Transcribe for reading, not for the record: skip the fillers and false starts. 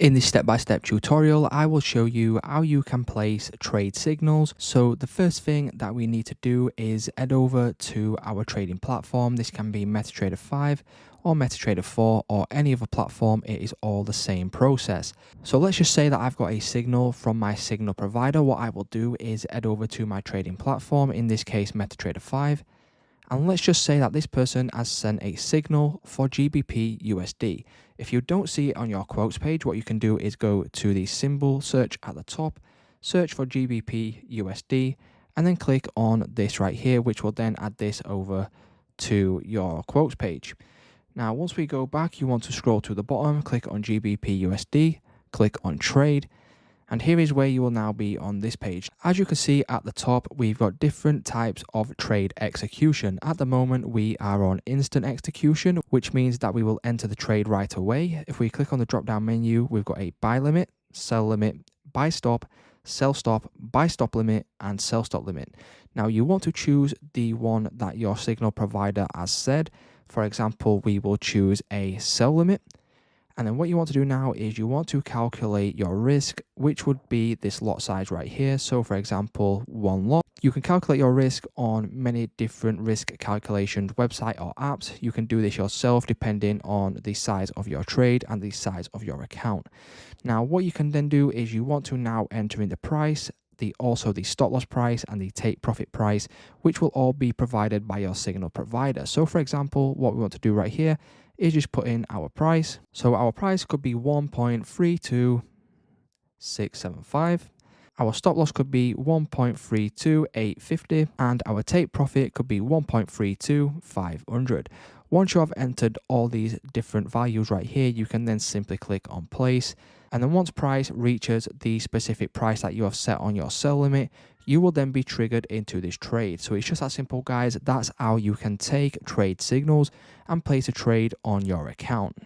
In this step-by-step tutorial, I will show you how you can place trade signals. So the first thing that we need to do is head over to our trading platform. This can be MetaTrader 5 or MetaTrader 4 or any other platform. It is all the same process. So let's just say that I've got a signal from my signal provider. What I will do is head over to my trading platform, in this case MetaTrader 5. And let's just say that this person has sent a signal for GBP USD. If you don't see it on your quotes page, what you can do is go to the symbol search at the top, search for GBP USD, and then click on this right here, which will then add this over to your quotes page. Now, once we go back, you want to scroll to the bottom, click on GBP USD, click on trade. And here is where you will now be on this page. As you can see at the top, we've got different types of trade execution. At the moment, we are on instant execution, which means that we will enter the trade right away. If we click on the drop-down menu, we've got a buy limit, sell limit, buy stop, sell stop, buy stop limit, and sell stop limit. Now, you want to choose the one that your signal provider has said. For example, we will choose a sell limit. And then what you want to do now is you want to calculate your risk, which would be this lot size right here. So for example, one lot. You can calculate your risk on many different risk calculation website or apps. You can do this yourself depending on the size of your trade and the size of your account. Now, what you can then do is you want to now enter in the price, also the stop loss price and the take profit price, which will all be provided by your signal provider. So for example, what we want to do right here is just put in our price. So our price could be 1.32675. Our stop loss could be 1.32850, and our take profit could be 1.32500. Once you have entered all these different values right here, you can then simply click on place. And then once price reaches the specific price that you have set on your sell limit, you will then be triggered into this trade. So it's just that simple, guys. That's how you can take trade signals and place a trade on your account.